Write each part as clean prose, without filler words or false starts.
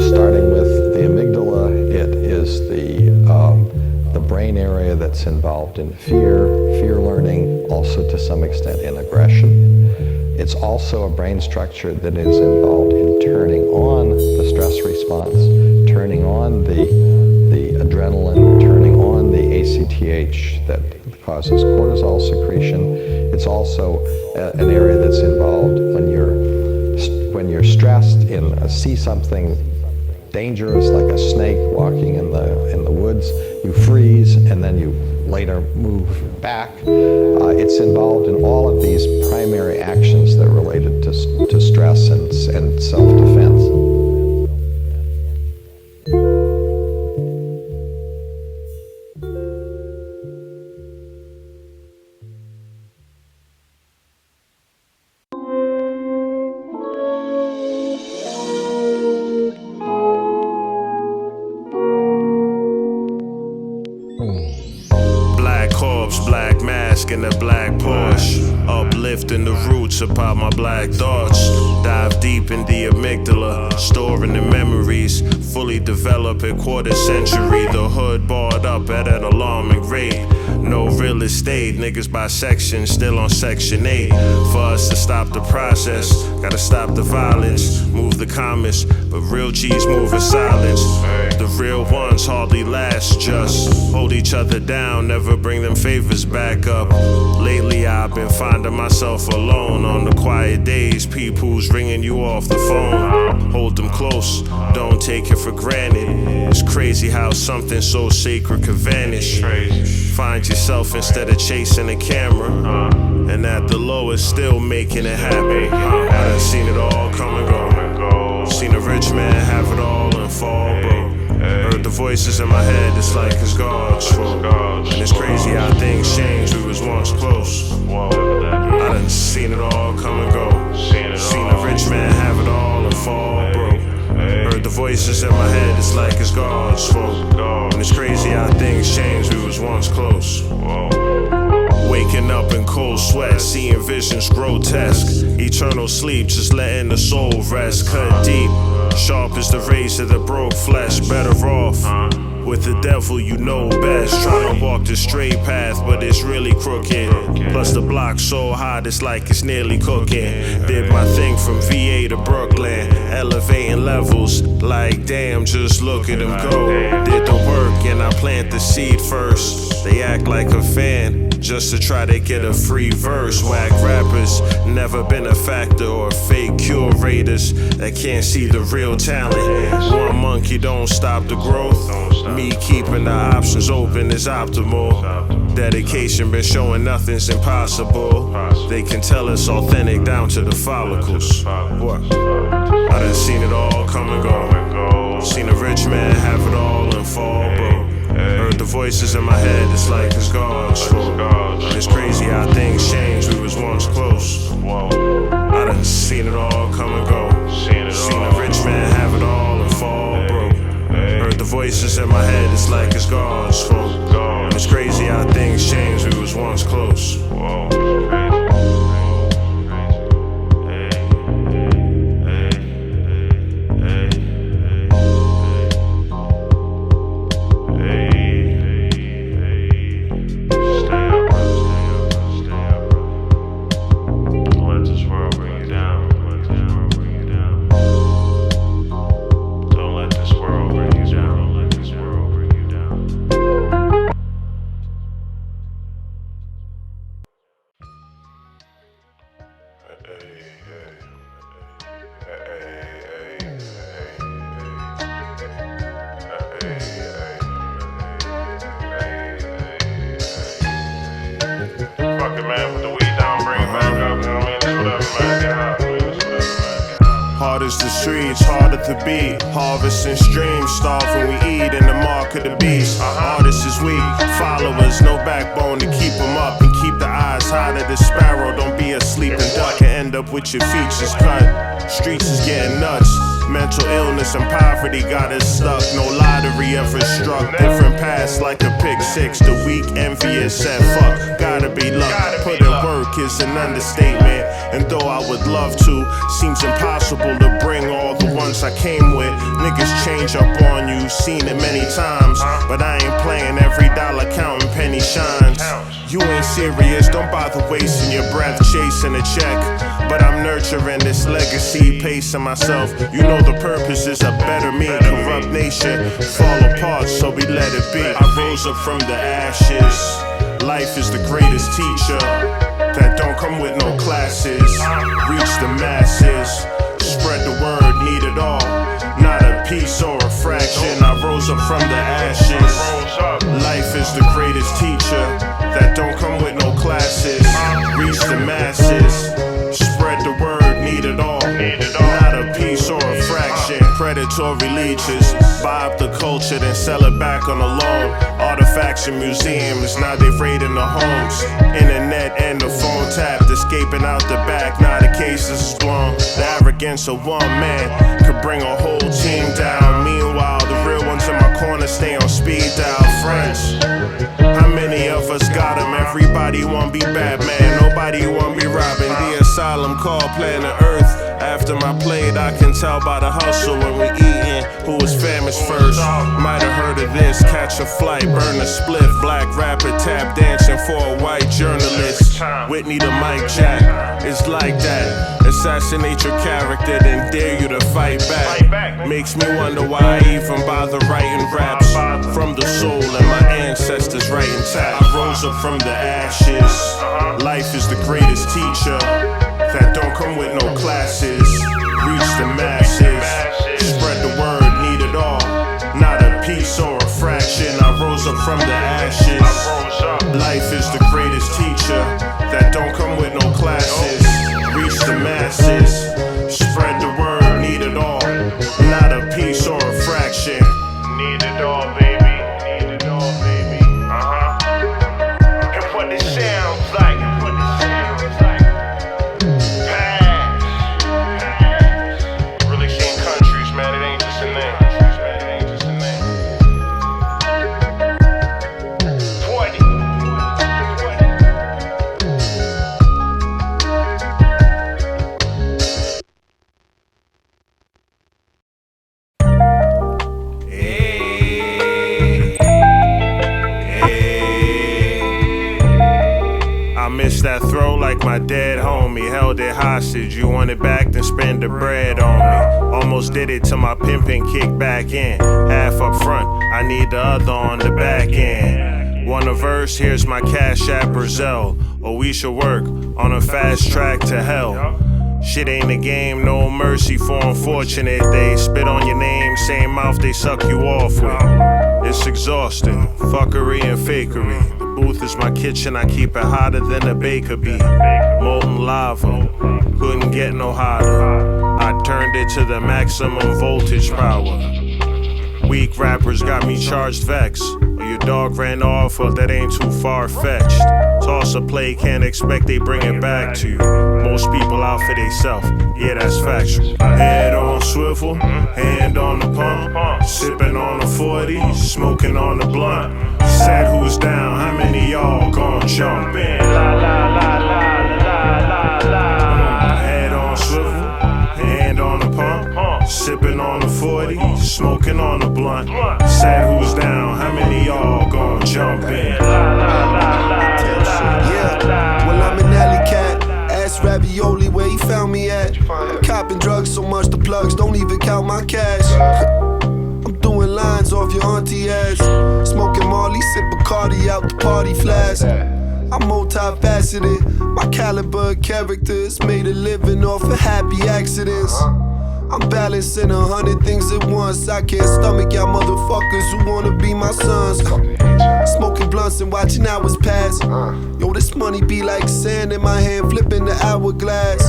Starting with the amygdala, it is the brain area that's involved in fear learning, also to some extent in aggression. It's also a brain structure that is involved in turning on the stress response, turning on the adrenaline, turning on the ACTH that causes cortisol secretion. It's also an area that's involved when you're stressed see something dangerous like a snake walking in the woods, you freeze and then you later move back. It's involved in all of these primary actions that are related to stress and self-defense. Black mask and a black Porsche, uplifting the roots about my black thoughts. Dive deep in the amygdala, storing the memories, fully develop a quarter century. The hood barred up at an alarming rate. No real estate, niggas by section, still on section 8. For us to stop the process, gotta stop the violence, move the comments, but real G's move in silence. The real ones hardly last, just hold each other down, never bring them favors back up. Lately I've been finding myself alone on the quiet days, people's ringing you off the phone. Hold them close, don't take it for granted. It's crazy how something so sacred could vanish. Find yourself instead of chasing a camera, and at the lowest still making it happen. I done seen it all come and go. Seen a rich man have it all and fall broke. Heard the voices in my head, it's like it's God's fault. And it's crazy how things change, we was once close. I done seen it all come and go. Seen a rich man have it all and fall broke. Heard the voices in my head, it's like it's God's fault. And it's crazy how things change, we was once close. Waking up in cold sweat, seeing visions grotesque. Eternal sleep, just letting the soul rest. Cut deep, sharp as the razor that broke flesh. Better off with the devil, you know best. Trying to walk the straight path, but it's really crooked. Plus the block so hot, it's like it's nearly cooking. Did my thing from VA to Brooklyn, elevating levels. Like damn, just look at them go. Did the work and I plant the seed first. They act like a fan, just to try to get a free verse. Whack rappers, never been a factor, or fake curators that can't see the real talent. One monkey don't stop the growth. Me keeping the options open is optimal. Dedication been showing nothing's impossible. They can tell it's authentic down to the follicles. What? I done seen it all come and go. Seen a rich man have it all and fall broke. Heard the voices in my head, it's like it's God's fault. And it's crazy how things change, we was once close. I done seen it all come and go. Seen a rich man have it all and fall broke. Heard the voices in my head, it's like it's God's fault. And it's crazy how things change, we was once close. Hard as the streets, harder to beat. Harvesting streams, starve when we eat in the mark of the beast. Artists is weak, followers, no backbone to keep them up. And keep the eyes high to the sparrow, don't be a sleeping duck and end up with your features cut. Streets is getting nuts, Mental illness and poverty got us stuck. No lottery ever struck. Different paths like a pick six. The weak envious said fuck. Gotta be luck. Put in work is an understatement. And though I would love to, seems impossible to bring all the ones I came with. Niggas change up on you, seen it many times. But I ain't playing every dollar counting penny shines. You ain't serious, don't bother wasting your breath chasing a check. But I'm nurturing this legacy, pacing myself. You know the purpose is a better me. Corrupt nation fall apart, so we let it be. I rose up from the ashes. Life is the greatest teacher that don't come with no classes. Reach the masses, spread the word, need it all. Not a piece or a fraction. I rose up from the ashes. Life is the greatest teacher that don't come with no classes. Reach the masses, spread the word, need it all. Not a piece or a fraction. Predatory leeches buy up the culture, then sell it back on a loan. Artifacts in museums, now they raiding the homes. Internet and the phone tapped, escaping out the back. Now the case is blown. The arrogance of one man could bring a whole team down. Meanwhile, the real ones in my corner stay on speed dial. Friends, how many of us got them? Everybody wanna be Batman, nobody wanna be Robin. The asylum called planet Earth. After my plate, I can tell by the hustle when we eatin' who was famous first. Might have heard of this, catch a flight, burn a spliff. Black rapper tap dancing for a white journalist. Whitney the mic jack, it's like that. Assassinate your character, then dare you to fight back. Makes me wonder why I even bother writing raps. From the soul and my ancestors writing tap. I rose up from the ashes. Life is the greatest teacher that don't come with no classes. Reach the masses, spread the word, need it all. Not a piece or a fraction. I rose up from the ashes. Life is the greatest teacher that don't come with no classes. Reach the masses, spread the word, need it all. Not a piece or a fraction. Need it all, baby. Need it all, baby. And what it sounds like. That throw like my dead homie. Held it hostage. You want it back, then spend the bread on me. Almost did it till my pimpin' kicked back in. Half up front, I need the other on the back end. Want a verse? Here's my Cash App Brazil. Or we should work on a fast track to hell. Shit ain't a game, no mercy for unfortunate. They spit on your name, same mouth they suck you off with. It's exhausting, fuckery and fakery. The booth is my kitchen, I keep it hotter than a baker bee. Molten lava, couldn't get no hotter. I turned it to the maximum voltage power. Weak rappers got me charged vex. Or your dog ran off, or that ain't too far-fetched. Toss a play, can't expect they bring it back to you. Most people out for theyself, yeah, that's factual. Head on swivel, hand on the pump. Sipping on a 40, smoking on the blunt. Said who's down, how many y'all gon' jump in? La la la la la la la. Head on swivel, hand on the pump. Sipping on the 40, smoking on the blunt. Said who's down, how many y'all gon' jump in? La la la la. Yeah, well I'm an alley cat. Ask Ravioli where he found me at. Copping drugs so much the plugs don't even count my cash. I'm doing lines off your auntie ass. Smoking Marley, sip Bacardi out the party flask. I'm multifaceted. My caliber of characters made a living off of happy accidents. I'm balancing 100 things at once. I can't stomach y'all motherfuckers who wanna be my sons. Smoking blunts and watching hours pass. Yo, this money be like sand in my hand, flipping the hourglass.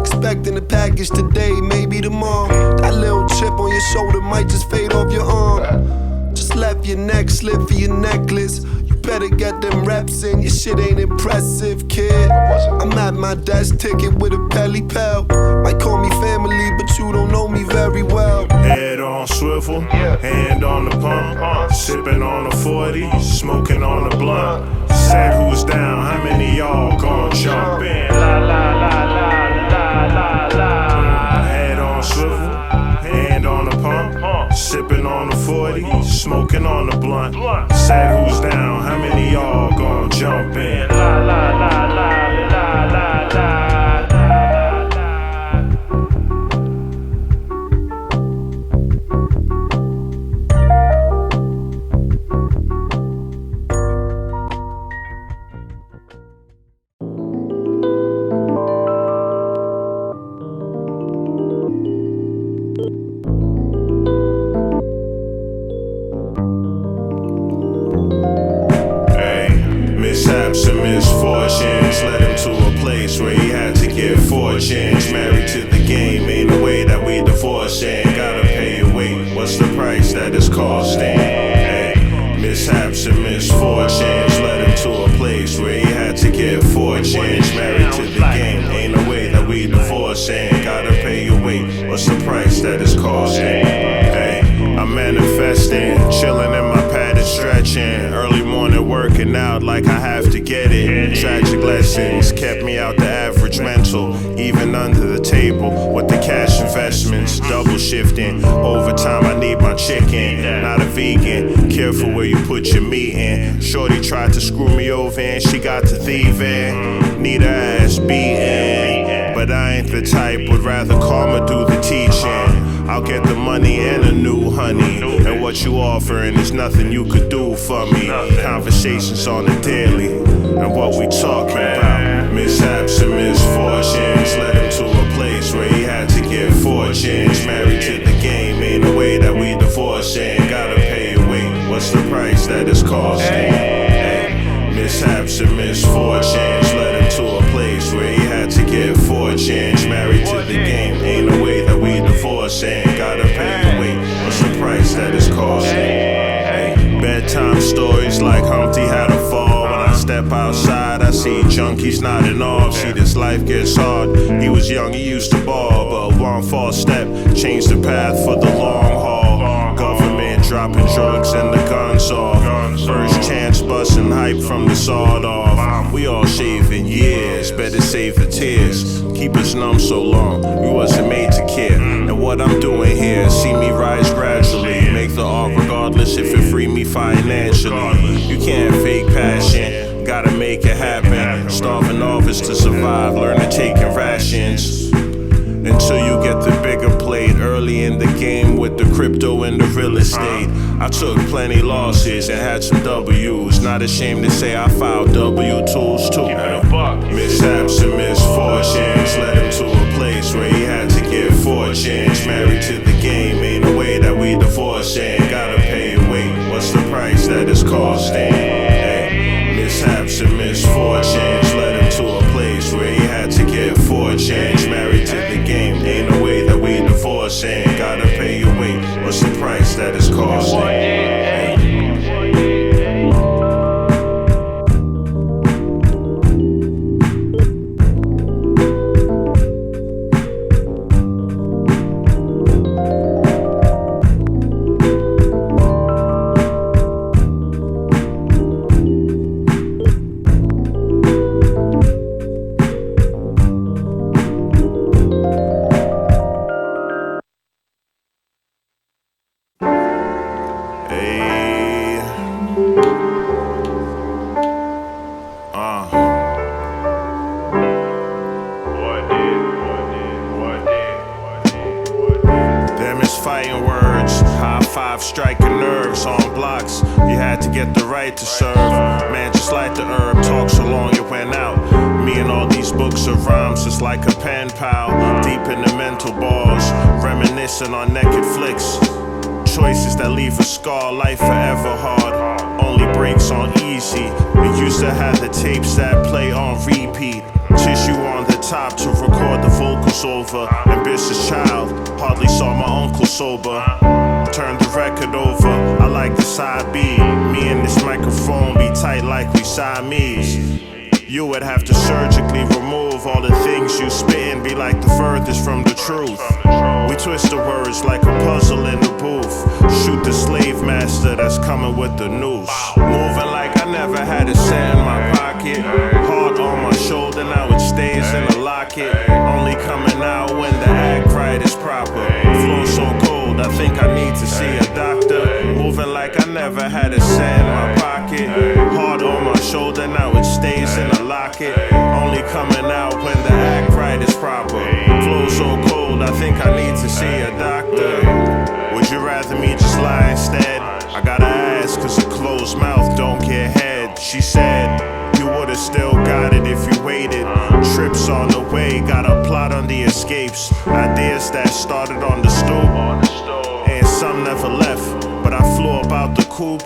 Expecting a package today, maybe tomorrow. That little chip on your shoulder might just fade off your arm. Just laugh left your neck slip for your necklace. You better get them reps in, your shit ain't impressive, kid. I'm at my desk ticket with a pelly pal. Might call me family, but you don't know me very well. Head on swivel, hand on the pump, sipping on a 40, smoking on a blunt. Said who's down, how many y'all gon' jump in? La la la la la la la. Head on swivel, hand on the pump, sipping on a 40, smoking on a blunt. Said who's down, how many y'all gon' jump in? La la la la la la la. Mishaps and misfortunes led him to a place where he had to get fortunes. Married to the game, ain't no way that we divorcing. Gotta pay your weight, what's the price that it's costing? Hey, mishaps and misfortunes led him to a place where he had to get fortunes. Married to the game, ain't no way that we divorcing. Gotta pay your weight, what's the price that it's costing? Hey, I'm manifesting, chilling in my pad and stretching. Early morning working out like I have to get it. Tragic lessons kept me out the average mental. Even under the table with the cash investments. Double shifting, overtime I need my chicken. Not a vegan, careful where you put your meat in. Shorty tried to screw me over and she got to thieving. Need her ass beaten, but I ain't the type, would rather karma do the teaching. I'll get the money and a new honey, and what you offering is nothing you could do for me. Conversations on the daily, and what we talking about. Mishaps and misfortunes led him to a place where he had to get fortunes. Married to the game, ain't no way that we divorcing. Gotta pay your weight, what's the price that it's costing? Hey, mishaps and misfortunes led him to a place where he had to get fortunes. Married to the game, ain't no way that we divorcing. Gotta pay your weight, what's the price that it's costing? Hey, bedtime stories like Humpty had a fall. When I step outside, I see junkies nodding off. See, this life gets hard. He was young, he used to ball, but one false step changed the path for the long haul. Government dropping drugs and the guns off. First chance busting hype from the sawed off. We all shaving years, better save the tears. Keep us numb so long, we wasn't made to care. And what I'm doing here, see me rise gradually. Make the art regardless if it free me financially. You can't fake passion, gotta make it happen. Starving office to survive, learning taking rations. Until you get the bigger plate. Early in the game with the crypto and the real estate, I took plenty losses and had some W's. Not ashamed to say I filed W-2s too. Mishaps and misfortunes led him to a place where he had to get fortunes. Married to the game, ain't no way that we divorcing. Gotta pay your weight, what's the price that it's costing? Hey, mishaps and misfortunes led him to a place where he had to get fortunes. Married to the game, ain't no way that we divorcing. Gotta pay your weight, what's the price that it's costing? Hey. Fighting words, high five striking nerves on blocks. You had to get the right to serve. Man, just like the herb, talk so long it went out. Me and all these books of rhymes, just like a pen pal. Deep in the mental bars, reminiscing on naked flicks. Choices that leave a scar, life forever hard. Only breaks on easy. We used to have the tapes that play on repeat. Tissue on the top to record the vocals over. Ambitious child, hardly saw my uncle sober. Turned the record over. I like the side B. Me and this microphone be tight like we Siamese. You would have to surgically remove all the things you spit and be like the furthest from the truth. We twist the words like a puzzle in the booth. Shoot the slave master that's coming with the noose. Moving like I never had a cent in my pocket. Heart on my shoulder, now it stays in a locket. Only coming out when the act right is proper. Flow so cold, I think I need to see a doctor. Moving like I never had a cent in my pocket. Heart on my shoulder, now it stays in a locket. Only coming out when the act right is proper. Flow so cold, I think I need to see a doctor. Would you rather me just lie instead? I gotta ask, cause a closed mouth don't get head. She said, you would've still got it if you waited. Trips on the way, got a plot on the escapes. Ideas that started on the stoop, and some never left, but I flew about the coop.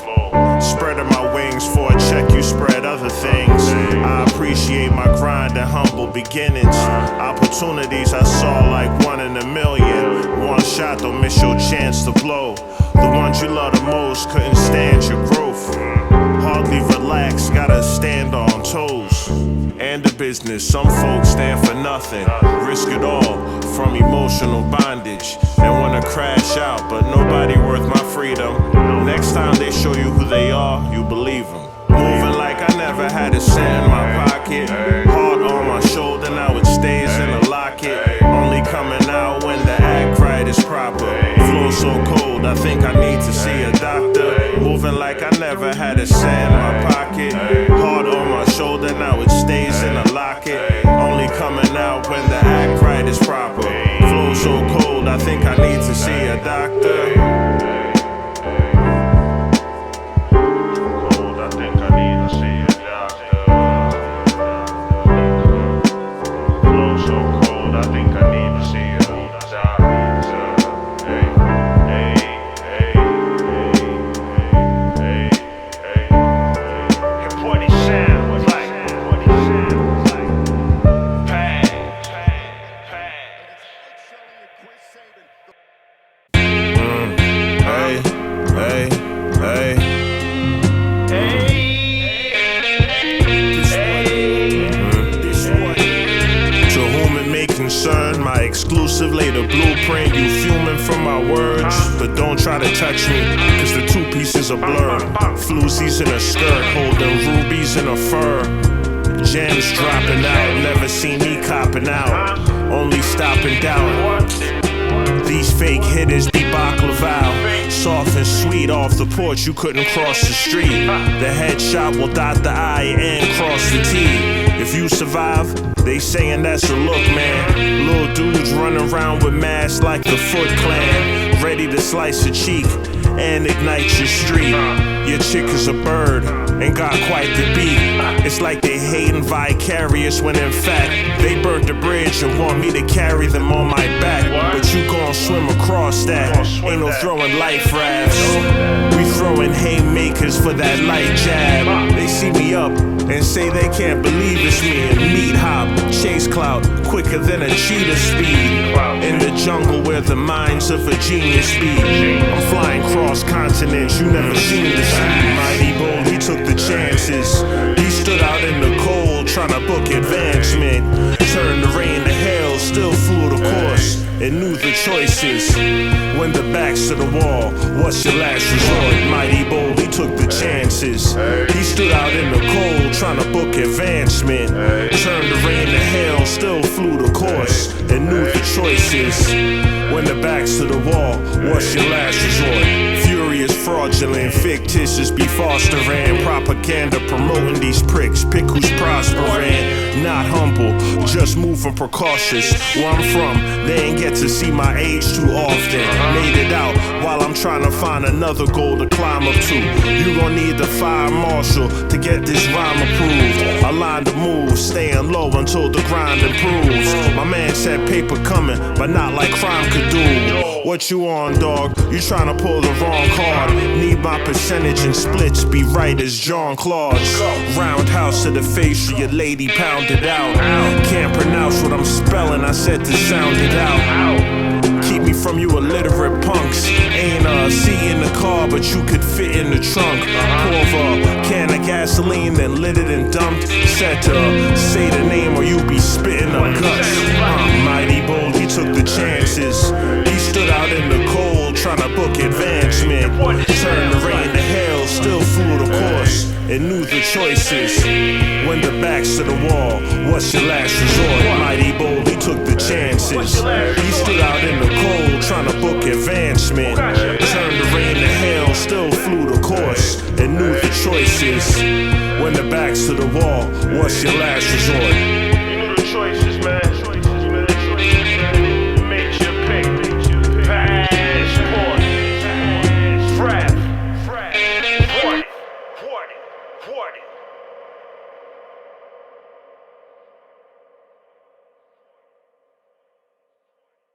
Spreading my wings for a check, you spread other things. I appreciate my grind and humble beginnings. Opportunities I saw like 1 in a million. One shot, don't miss your chance to blow. The ones you love the most couldn't stand your growth. Hardly relax, gotta stand on toes. And the business, some folks stand for nothing. Risk it all from emotional bondage. And wanna crash out, but nobody worth my freedom. Next time they show you who they are, you believe them. Moving like I never had a cent in my pocket. Heart on my shoulder, now it stays in a locket. Only coming out when the act right is proper. Flow so cold, I think I need to see a doctor. Moving like I never had a cent in my pocket. Heart on my shoulder, now it stays in a locket. Only coming out when the act right is proper. Flow so cold, I think I need to see a doctor. Lay the blueprint, you fuming from my words, but don't try to touch me, cause the two pieces are blurred. Floozies in a skirt, holding rubies in a fur. Gems dropping out, never seen me copping out, only stopping down. These fake hitters be baklava, soft and sweet off the porch, you couldn't cross the street. The headshot will dot the I and cross the T. If you survive, they saying that's a look, man. Little dudes running around with masks like the Foot Clan, ready to slice a cheek and ignite your street. Your chick is a bird and got quite the beat. It's like they hating vicarious when in fact they burnt the bridge and want me to carry them on my back. But you gon' swim across that. Ain't no throwing life rafts. We throwing haymakers for that light jab. They see me up and say they can't believe it's me. And meat hop, chase clout, quicker than a cheetah speed. In the jungle where the minds of a genius be. I'm flying cross continents you never seen to see. Mighty bold, we took the chances. He stood out in the cold, trying to book advancement. Turned the rain to hell, still flew the course. And knew the choices. When the back's to the wall, what's your last resort? Mighty bold, he took the chances. He stood out in the cold, trying to book advancement. Turned the rain to hell, still flew the course. And knew the choices. When the back's to the wall, what's your last resort? Furious, fraudulent, fictitious, be fostering propaganda, promoting these pricks. Pick who's prospering, not humble, just moving precautious. Where I'm from, they ain't get to see my age too often. Made it out while I'm trying to find another goal to climb up to. You gon' need the fire marshal to get this rhyme approved. Align the moves, staying low until the grind improves. My man said paper coming, but not like crime could do. What you on, dog? You tryna pull the wrong card. Need my percentage and splits be right as John Claude's. Roundhouse to the face of your lady, pound it out. Can't pronounce what I'm spelling, I said to sound it out. Keep me from you illiterate punks. Ain't C in the car, but you could fit in the trunk. Pour a can of gasoline, then lit it and dumped. Said to say the name or you be spitting up guts. Mighty bold, he took the chances. He stood out in the cold, trying to book advancement. Turned the rain to hail, still flew the course, and knew the choices. When the back's to the wall, what's your last resort? Mighty bold, he took the chances. He stood out in the cold, trying to book advancement. Turned the rain to hail, still flew the course, and knew the choices. When the back's to the wall, what's your last resort?